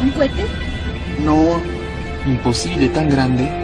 ¿Un cohete? No, imposible, tan grande.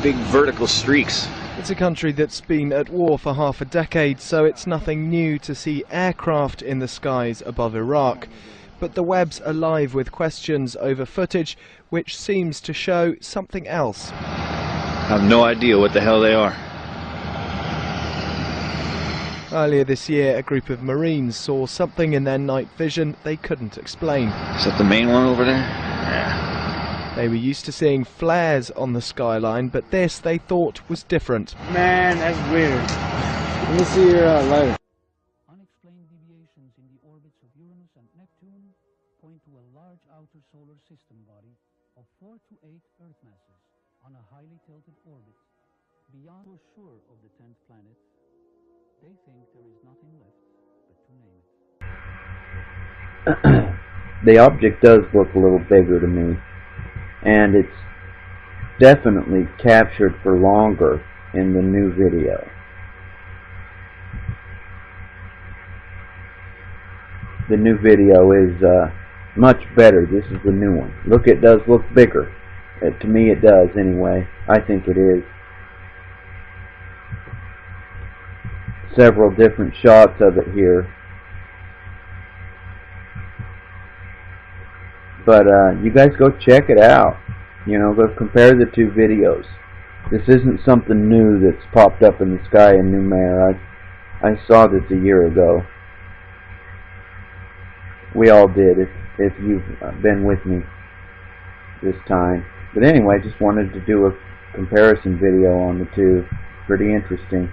Big vertical streaks. It's a country that's been at war for half a decade, so it's nothing new to see aircraft in the skies above Iraq. But the web's alive with questions over footage which seems to show something else. I have no idea what the hell they are. Earlier this year, a group of Marines saw something in their night vision they couldn't explain. Is that the main one over there? Yeah. They were used to seeing flares on the skyline, but this they thought was different. Man, that's weird. Let me see your lighter. Unexplained deviations in the orbits of Uranus and Neptune point to a large outer solar system body of 4 to 8 Earth masses on a highly tilted orbit. Beyond so sure of the 10th planet, they think there is nothing left but to name it. The object does look a little bigger to me, and it's definitely captured for longer in the new video. The new video is much better. This is the new one. Look, it does look bigger. To me it does anyway. I think it is. Several different shots of it here. But you guys go check it out. You know, go compare the two videos. This isn't something new that's popped up in the sky in New Mare. I saw this a year ago. We all did, if you've been with me this time. But anyway, just wanted to do a comparison video on the two. Pretty interesting.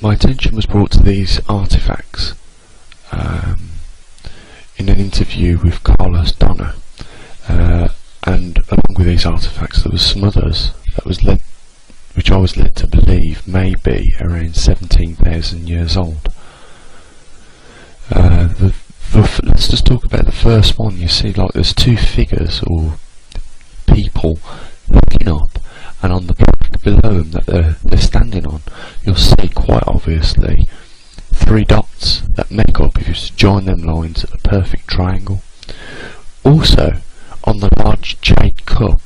My attention was brought to these artifacts in an interview with Carlos Donner, and along with these artifacts there was some others which I was led to believe may be around 17,000 years old. Let's just talk about the first one. You see, like, there's two figures or people looking up, and on the plaque below them that they're standing on, you'll see quite obviously 3 dots that make up, if you just join them lines, a perfect triangle. Also, on the large jade cup,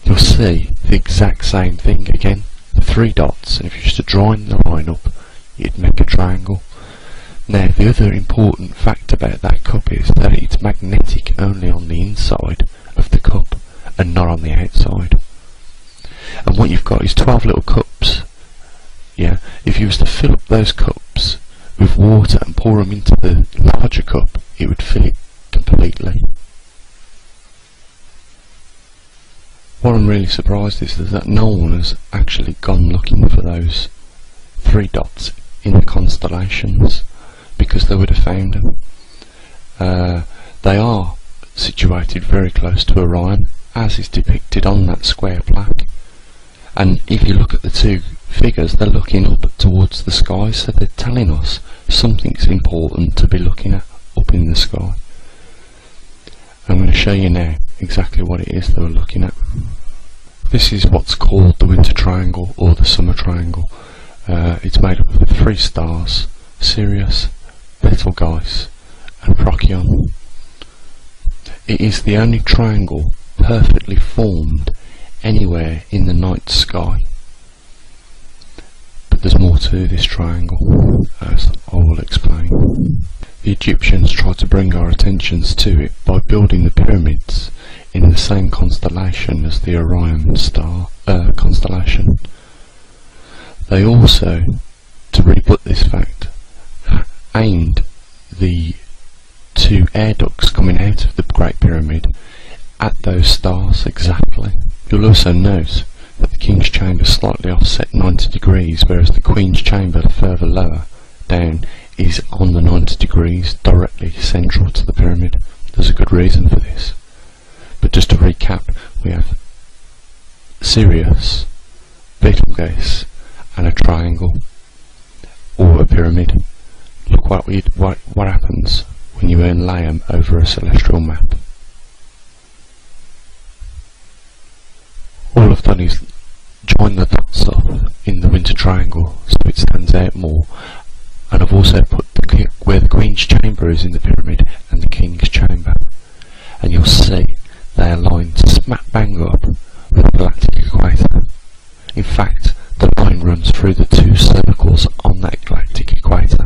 you'll see the exact same thing again, the 3 dots, and if you just join the line up, you'd make a triangle. Now, the other important fact about that cup is that it's magnetic only on the inside of the cup and not on the outside. And what you've got is 12 little cups. Yeah, if you was to fill up those cups with water and pour them into the larger cup, it would fill it completely. What I'm really surprised is that no one has actually gone looking for those 3 dots in the constellations, because they would have found them. They are situated very close to Orion, as is depicted on that square plaque. And if you look at the two figures, they're looking up towards the sky, so they're telling us something's important to be looking at up in the sky. I'm going to show you now exactly what it is they were looking at. This is what's called the winter triangle or the summer triangle. It's made up of 3 stars: Sirius, Betelgeuse and Procyon. It is the only triangle perfectly formed anywhere in the night sky. But there's more to this triangle, as I will explain. The Egyptians tried to bring our attentions to it by building the pyramids in the same constellation as the Orion star constellation. They also, to rebut this fact, aimed the 2 air ducts coming out of the Great Pyramid at those stars exactly. You'll also note that the King's Chamber is slightly offset 90 degrees, whereas the Queen's Chamber further lower down is on the 90 degrees directly central to the pyramid. There's a good reason for this. But just to recap, we have Sirius, Betelgeuse, and a triangle, or a pyramid. Look what happens when you lay them over a celestial map. All I've done is join the dots up in the winter triangle so it stands out more, and I've also put where the Queen's chamber is in the pyramid and the King's chamber, and you'll see they are lined smack bang up with the galactic equator. In fact, the line runs through the two circles on that galactic equator.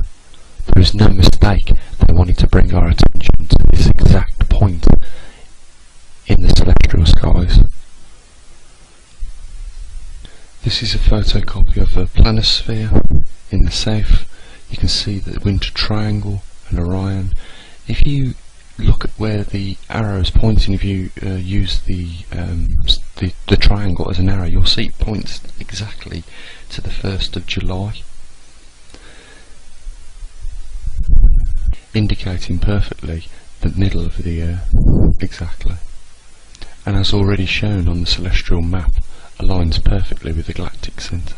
There is no mistake, they wanted to bring our attention to this exact point in the celestial skies. This is a photocopy of a planisphere in the south. You can see the winter triangle and Orion. If you look at where the arrow is pointing, if you use the triangle as an arrow, you'll see it points exactly to the 1st of July, indicating perfectly the middle of the year, exactly. And as already shown on the celestial map, aligns perfectly with the galactic centre.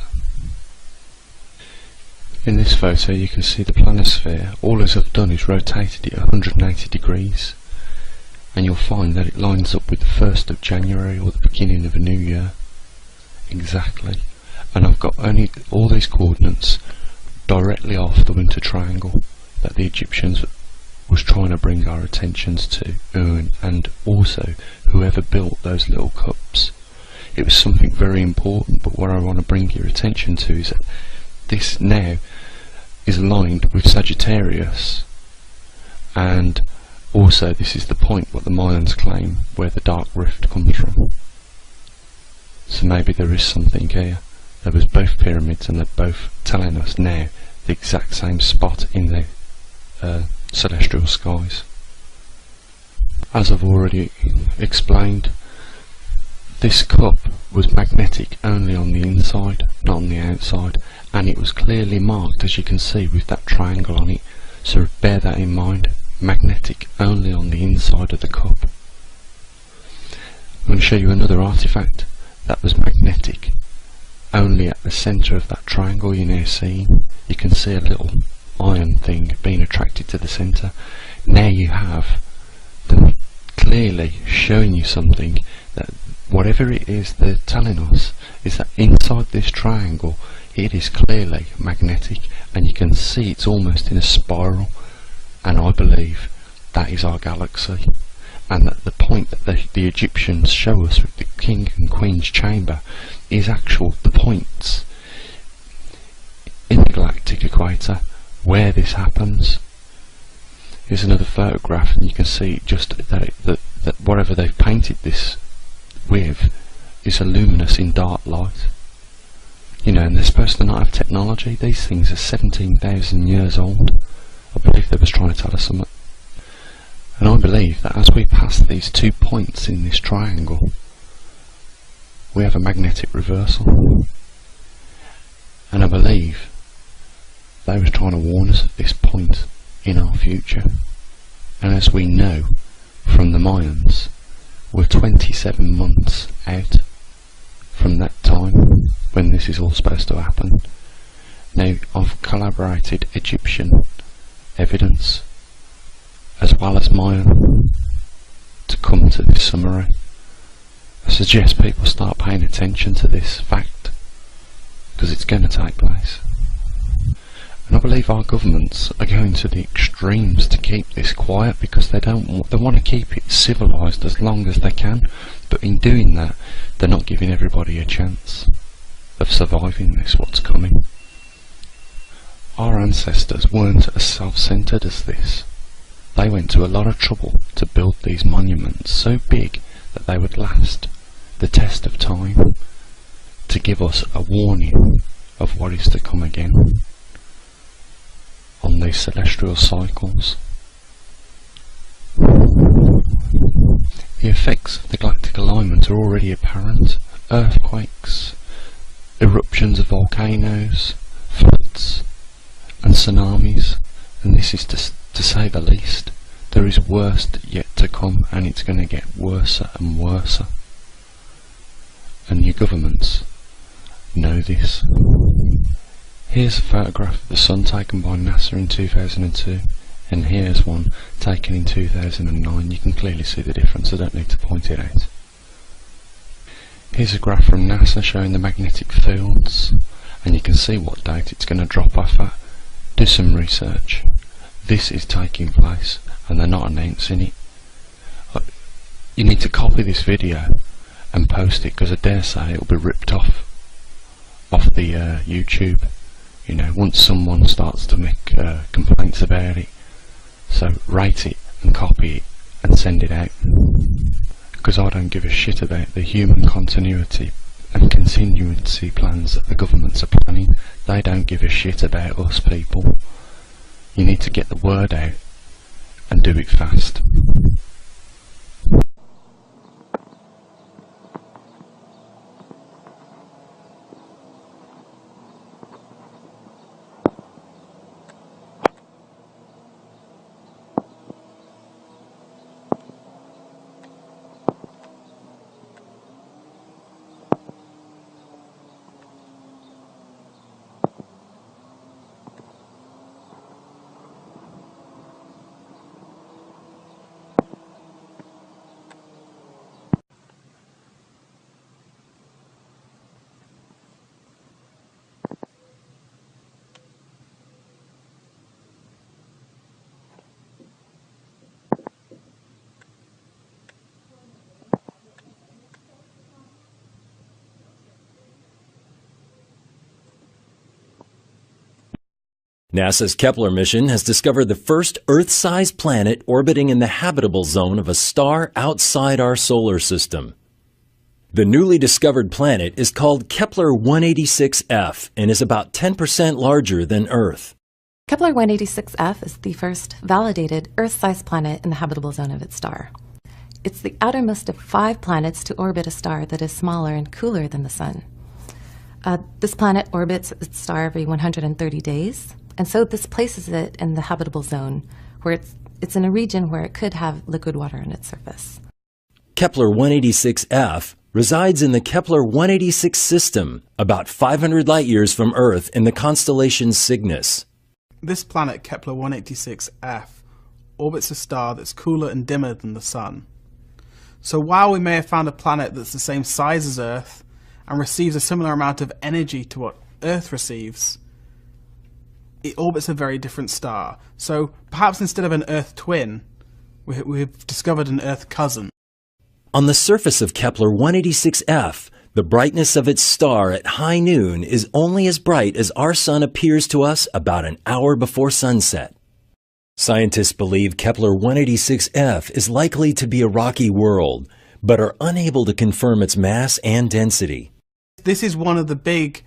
In this photo you can see the planisphere. All as I've done is rotated it 180 degrees, and you'll find that it lines up with the 1st of January or the beginning of a new year, exactly. And I've got only all these coordinates directly off the winter triangle that the Egyptians was trying to bring our attentions to, and also whoever built those little cups. It was something very important, but what I want to bring your attention to is that this now is aligned with Sagittarius, and also this is the point what the Mayans claim where the dark rift comes from. So maybe there is something here. There was both pyramids, and they're both telling us now the exact same spot in the celestial skies. As I've already explained, this cup was magnetic only on the inside, not on the outside, and it was clearly marked, as you can see, with that triangle on it, so bear that in mind. Magnetic only on the inside of the cup. I'm going to show you another artifact that was magnetic only at the centre of that triangle you're now seeing. You can see a little iron thing being attracted to the centre. Now you have them clearly showing you something, that whatever it is they're telling us is that inside this triangle it is clearly magnetic, and you can see it's almost in a spiral, and I believe that is our galaxy, and that the point that the Egyptians show us with the King and Queen's chamber is the points in the galactic equator where this happens. Here's another photograph, and you can see just that whatever they've painted this with is a luminous in dark light. You know, and they're supposed to not have technology. These things are 17,000 years old. I believe they was trying to tell us something. And I believe that as we pass these 2 points in this triangle, we have a magnetic reversal. And I believe they were trying to warn us at this point in our future. And as we know from the Mayans, we're 27 months out from that time when this is all supposed to happen. Now, I've collaborated Egyptian evidence as well as Mayan to come to this summary. I suggest people start paying attention to this fact, because it's going to take place. And I believe our governments are going to the extremes to keep this quiet, because they want to keep it civilised as long as they can, but in doing that they're not giving everybody a chance of surviving this, what's coming. Our ancestors weren't as self-centred as this. They went to a lot of trouble to build these monuments so big that they would last the test of time, to give us a warning of what is to come again on these celestial cycles. The effects of the galactic alignment are already apparent. Earthquakes, eruptions of volcanoes, floods and tsunamis, and this is to say the least. There is worse yet to come, and it's going to get worse and worse. and your governments know this. Here's a photograph of the Sun taken by NASA in 2002, and here's one taken in 2009. You can clearly see the difference, I don't need to point it out. Here's a graph from NASA showing the magnetic fields, and you can see what date it's going to drop off at. Do some research. This is taking place, and they're not announcing it. You need to copy this video and post it, because I dare say it'll be ripped off the YouTube, you know, once someone starts to make complaints about it. So rate it and copy it and send it out, because I don't give a shit about the human continuity and continuity plans that the governments are planning. They don't give a shit about us people. You need to get the word out and do it fast. NASA's Kepler mission has discovered the first Earth-sized planet orbiting in the habitable zone of a star outside our solar system. The newly discovered planet is called Kepler 186f and is about 10% larger than Earth. Kepler 186f is the first validated Earth-sized planet in the habitable zone of its star. It's the outermost of 5 planets to orbit a star that is smaller and cooler than the Sun. This planet orbits its star every 130 days. And so this places it in the habitable zone, where it's in a region where it could have liquid water on its surface. Kepler 186f resides in the Kepler 186 system, about 500 light-years from Earth in the constellation Cygnus. This planet, Kepler 186f, orbits a star that's cooler and dimmer than the Sun. So while we may have found a planet that's the same size as Earth and receives a similar amount of energy to what Earth receives, it orbits a very different star. So perhaps instead of an Earth twin, we've discovered an Earth cousin. On the surface of Kepler 186f, the brightness of its star at high noon is only as bright as our Sun appears to us about an hour before sunset. Scientists believe Kepler 186f is likely to be a rocky world, but are unable to confirm its mass and density. This is one of the big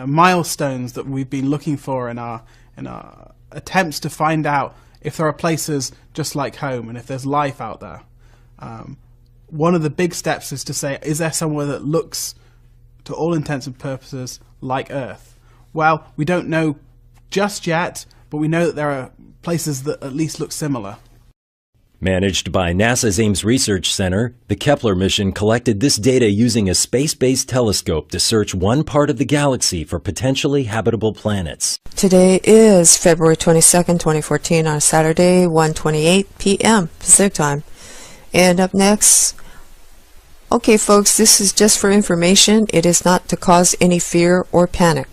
milestones that we've been looking for in our attempts to find out if there are places just like home and if there's life out there. One of the big steps is to say, is there somewhere that looks, to all intents and purposes, like Earth? Well, we don't know just yet, but we know that there are places that at least look similar. Managed by NASA's Ames Research Center, the Kepler mission collected this data using a space-based telescope to search one part of the galaxy for potentially habitable planets. Today is February 22nd, 2014 on Saturday, 1:28 p.m. Pacific time. And up next, okay folks, this is just for information. It is not to cause any fear or panic.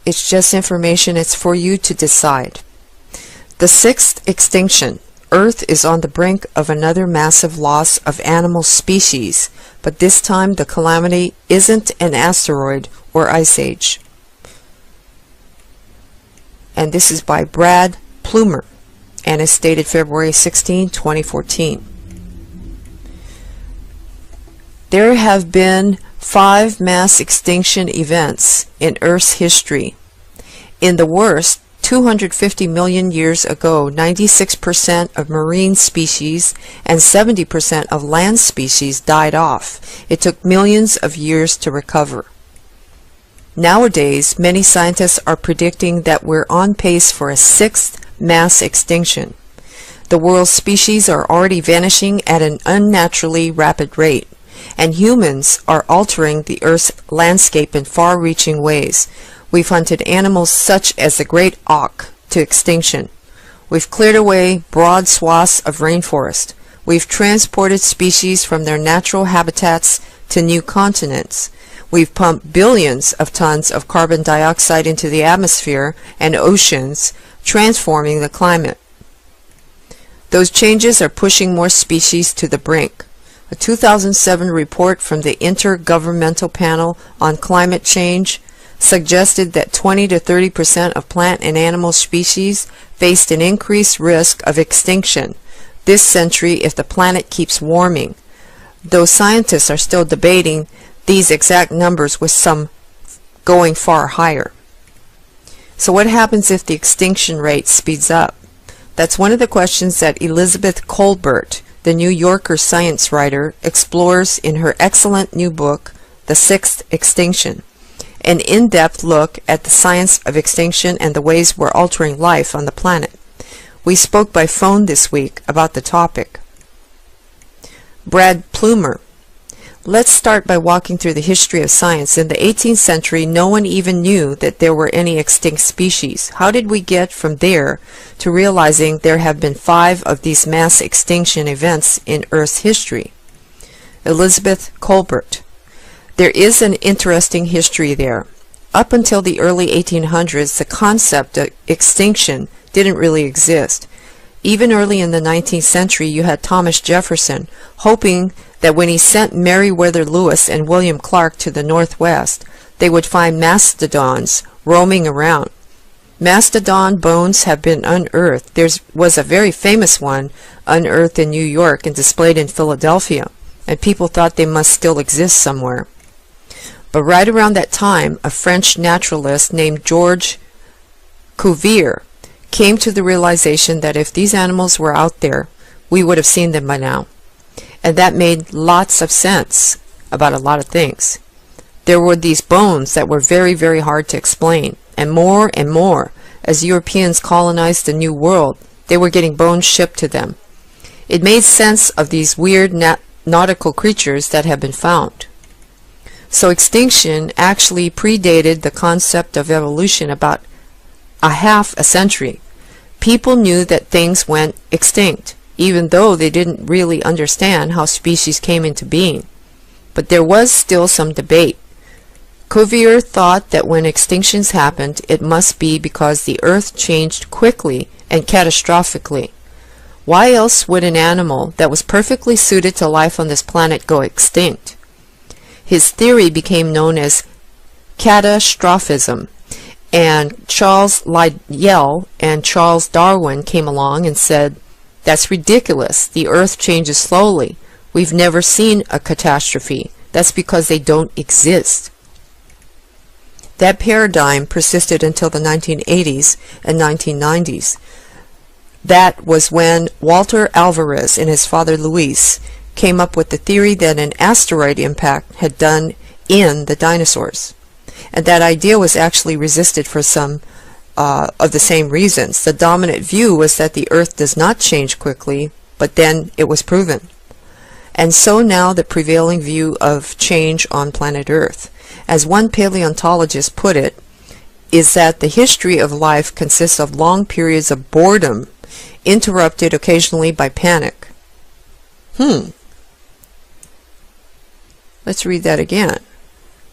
It's just information. It's for you to decide. The 6th extinction. Earth is on the brink of another massive loss of animal species, but this time the calamity isn't an asteroid or ice age. And this is by Brad Plumer and is dated February 16, 2014. There have been 5 mass extinction events in Earth's history. In the worst, 250 million years ago, 96% of marine species and 70% of land species died off. It took millions of years to recover. Nowadays, many scientists are predicting that we're on pace for a 6th mass extinction. The world's species are already vanishing at an unnaturally rapid rate. and humans are altering the Earth's landscape in far-reaching ways. We've hunted animals such as the great auk to extinction. We've cleared away broad swaths of rainforest. We've transported species from their natural habitats to new continents. We've pumped billions of tons of carbon dioxide into the atmosphere and oceans, transforming the climate. Those changes are pushing more species to the brink. A 2007 report from the Intergovernmental Panel on Climate Change suggested that 20 to 30% of plant and animal species faced an increased risk of extinction this century if the planet keeps warming, though scientists are still debating these exact numbers, with some going far higher. So what happens if the extinction rate speeds up? That's one of the questions that Elizabeth Kolbert, the New Yorker science writer, explores in her excellent new book, The Sixth Extinction, an in-depth look at the science of extinction and the ways we're altering life on the planet. We spoke by phone this week about the topic. Brad Plumer. Let's start by walking through the history of science. In the 18th century, no one even knew that there were any extinct species. How did we get from there to realizing there have been 5 of these mass extinction events in Earth's history? Elizabeth Kolbert. There is an interesting history there. Up until the early 1800s, the concept of extinction didn't really exist. Even early in the 19th century, you had Thomas Jefferson hoping that when he sent Meriwether Lewis and William Clark to the Northwest, they would find mastodons roaming around. Mastodon bones have been unearthed. There was a very famous one unearthed in New York and displayed in Philadelphia, and people thought they must still exist somewhere. But right around that time, a French naturalist named Georges Cuvier came to the realization that if these animals were out there, we would have seen them by now. And that made lots of sense about a lot of things. There were these bones that were very, very hard to explain. And more, as Europeans colonized the New World, they were getting bones shipped to them. It made sense of these weird nautical creatures that had been found. So extinction actually predated the concept of evolution about a half a century. People knew that things went extinct, even though they didn't really understand how species came into being. But there was still some debate. Cuvier thought that when extinctions happened, it must be because the Earth changed quickly and catastrophically. Why else would an animal that was perfectly suited to life on this planet go extinct? His theory became known as catastrophism, and Charles Lyell and Charles Darwin came along and said, "That's ridiculous. The Earth changes slowly. We've never seen a catastrophe. That's because they don't exist." That paradigm persisted until the 1980s and 1990s. That was when Walter Alvarez and his father Luis came up with the theory that an asteroid impact had done in the dinosaurs. And that idea was actually resisted for some of the same reasons. The dominant view was that the Earth does not change quickly, but then it was proven. And so now the prevailing view of change on planet Earth, as one paleontologist put it, is that the history of life consists of long periods of boredom, interrupted occasionally by panic. Let's read that again.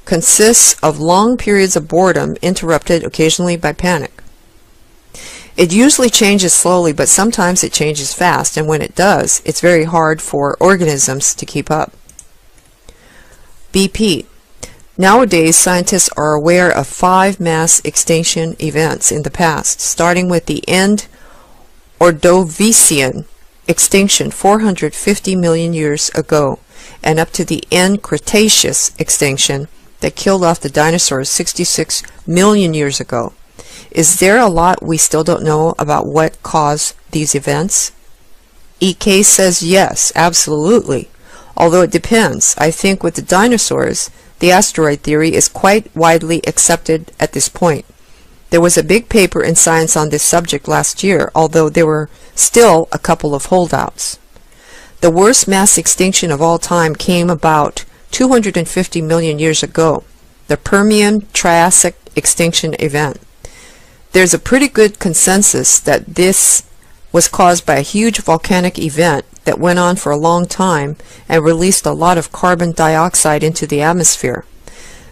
Consists of long periods of boredom, interrupted occasionally by panic. It usually changes slowly, but sometimes it changes fast, and when it does, it's very hard for organisms to keep up. BP. Nowadays, scientists are aware of 5 mass extinction events in the past, starting with the end Ordovician extinction 450 million years ago, and up to the end Cretaceous extinction that killed off the dinosaurs 66 million years ago. Is there a lot we still don't know about what caused these events? EK says yes, absolutely. Although it depends. I think with the dinosaurs, the asteroid theory is quite widely accepted at this point. There was a big paper in Science on this subject last year, although there were still a couple of holdouts. The worst mass extinction of all time came about 250 million years ago, the Permian-Triassic extinction event. There's a pretty good consensus that this was caused by a huge volcanic event that went on for a long time and released a lot of carbon dioxide into the atmosphere.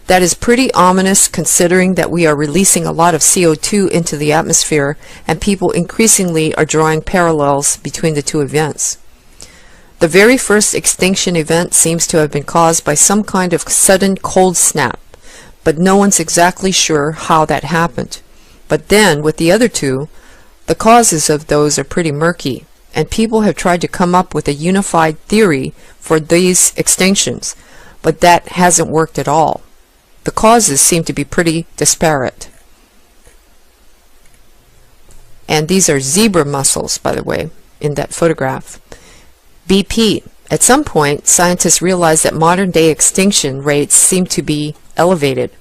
That is pretty ominous considering that we are releasing a lot of CO2 into the atmosphere and people increasingly are drawing parallels between the two events. The very first extinction event seems to have been caused by some kind of sudden cold snap, but no one's exactly sure how that happened. But then, with the other two, the causes of those are pretty murky, and people have tried to come up with a unified theory for these extinctions, but that hasn't worked at all. The causes seem to be pretty disparate. And these are zebra mussels, by the way, in that photograph. BP. At some point, scientists realized that modern-day extinction rates seem to be elevated,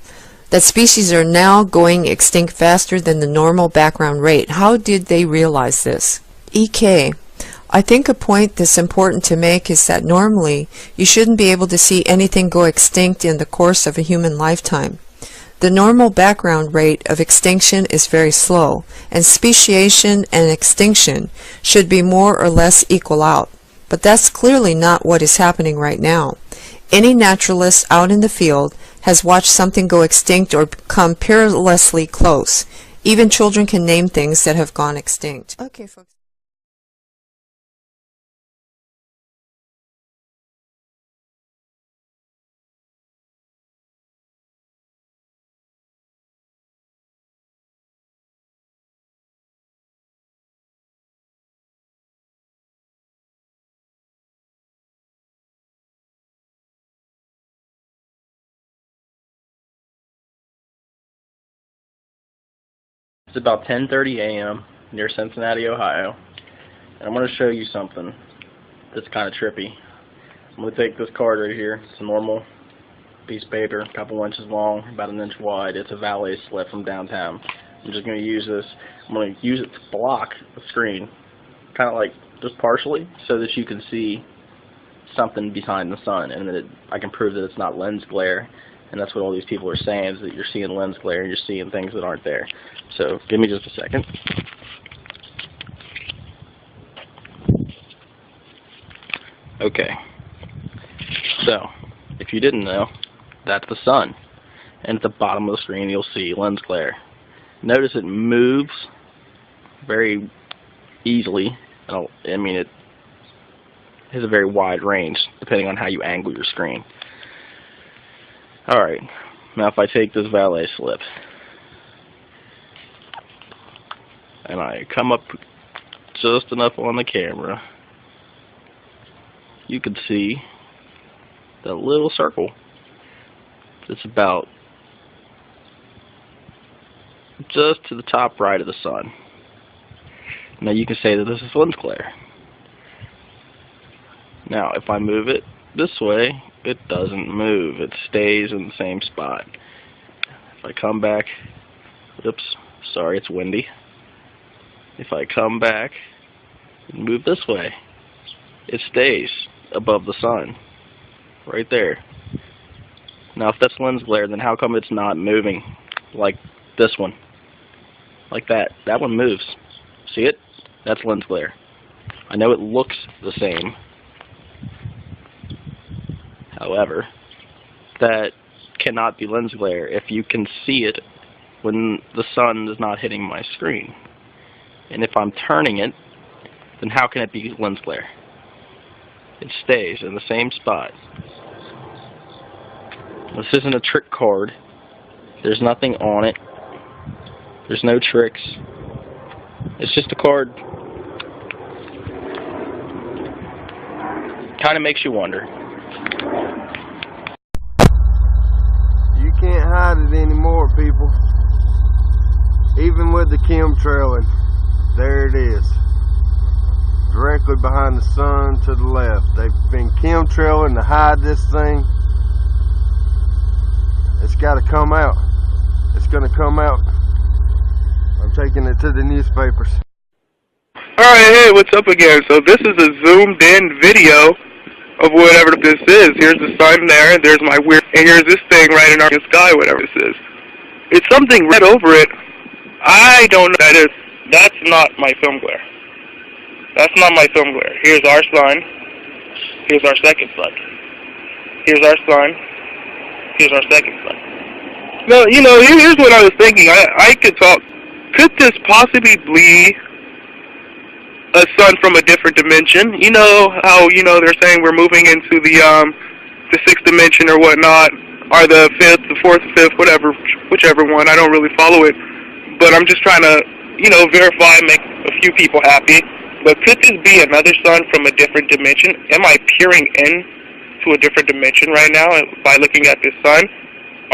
that species are now going extinct faster than the normal background rate. How did they realize this? EK. I think a point that's important to make is that normally you shouldn't be able to see anything go extinct in the course of a human lifetime. The normal background rate of extinction is very slow, and speciation and extinction should be more or less equal out. But that's clearly not what is happening right now. Any naturalist out in the field has watched something go extinct or come perilously close. Even children can name things that have gone extinct. Okay, folks. It's about 10:30 a.m. near Cincinnati, Ohio, and I'm going to show you something that's kind of trippy. I'm going to take this card right here. It's a normal piece of paper, a couple inches long, about an inch wide. It's a valet slip from downtown. I'm just going to use this. I'm going to use it to block the screen, kind of like just partially, so that you can see something behind the sun, and that I can prove that it's not lens glare. And that's what all these people are saying, is that you're seeing lens glare, you're seeing things that aren't there. So give me just a second. Okay. So, if you didn't know, that's the sun. And at the bottom of the screen you'll see lens glare. Notice it moves very easily. I mean, it has a very wide range depending on how you angle your screen. Alright, now if I take this valet slip and I come up just enough on the camera, you can see that little circle that's about just to the top right of the sun. Now you can say that this is lens glare. Now if I move it this way, it doesn't move. It stays in the same spot. If I come back, oops, sorry, it's windy. If I come back and move this way, it stays above the sun, right there. Now if that's lens glare, then how come it's not moving like this one? Like that. That one moves. See it? That's lens glare. I know it looks the same. However, that cannot be lens glare if you can see it when the sun is not hitting my screen. And if I'm turning it, then how can it be lens glare? It stays in the same spot. This isn't a trick card. There's nothing on it. There's no tricks. It's just a card. Kind of makes you wonder. You can't hide it anymore, people. Even with the chemtrailing, there it is. Directly behind the sun to the left. They've been chemtrailing to hide this thing. It's got to come out. It's going to come out. I'm taking it to the newspapers. Alright, hey, what's up again? So this is a zoomed in video of whatever this is. Here's the sun there, and there's my weird, and here's this thing right in our sky, whatever this is. It's something red over it. I don't know what that is. That's not my film glare. That's not my film glare. Here's our sun. Here's our second sun. Here's our sun. Here's our second sun. No, you know, here's what I was thinking. I could talk. Could this possibly be a sun from a different dimension? You know how, you know, they're saying we're moving into the sixth dimension or whatnot, or the fifth, the fourth, fifth, whatever, whichever one. I don't really follow it, but I'm just trying to, you know, verify, make a few people happy. But could this be another sun from a different dimension? Am I peering in to a different dimension right now by looking at this sun,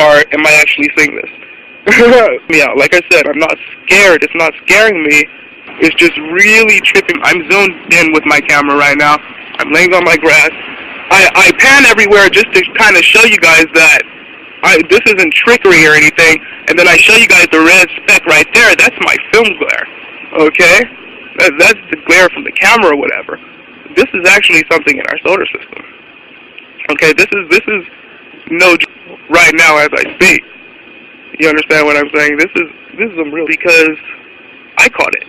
or am I actually seeing this? Yeah, like I said, I'm not scared. It's not scaring me. It's just really tripping. I'm zoomed in with my camera right now. I'm laying on my grass. I pan everywhere just to kind of show you guys that this isn't trickery or anything. And then I show you guys the red speck right there. That's my film glare. Okay? That's the glare from the camera or whatever. This is actually something in our solar system. Okay, this is no joke right now as I speak. You understand what I'm saying? This is some real, because I caught it.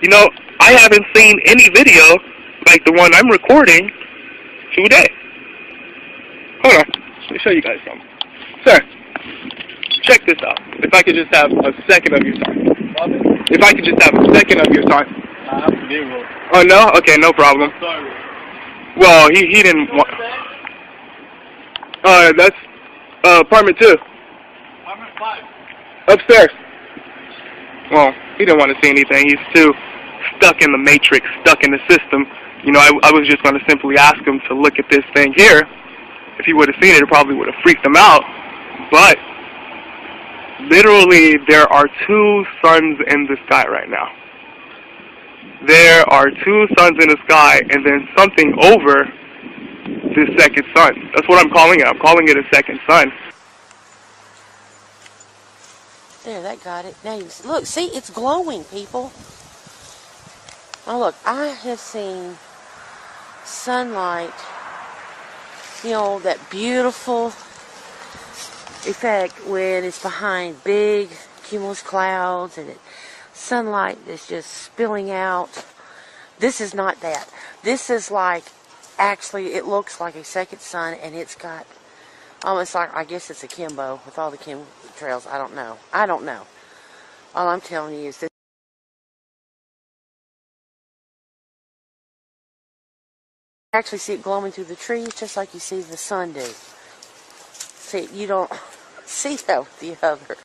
You know, I haven't seen any video like the one I'm recording today. Hold on, let me show you guys something. Sir, check this out. If I could just have a second of your time. If I could just have a second of your time. Oh no? Okay, no problem. Well, he didn't want. That's apartment 2. Apartment 5. Upstairs. Well, he didn't want to see anything. He's too stuck in the matrix, stuck in the system. You know, I was just going to simply ask him to look at this thing here. If he would have seen it, it probably would have freaked him out. But literally, there are 2 suns in the sky right now. There are 2 suns in the sky, and then something over this second sun. That's what I'm calling it. I'm calling it a second sun. There, that got it. Now you look, see, it's glowing, people. Now look, I have seen sunlight, you know, that beautiful effect when it's behind big cumulus clouds and sunlight is just spilling out. This is not that. This is like, actually, it looks like a second sun, and it's got almost like, I guess it's a Kimbo with all the chemtrails. I don't know. I don't know. All I'm telling you is this. You actually see it glowing through the trees just like you see the sun do. See, you don't see that with the other.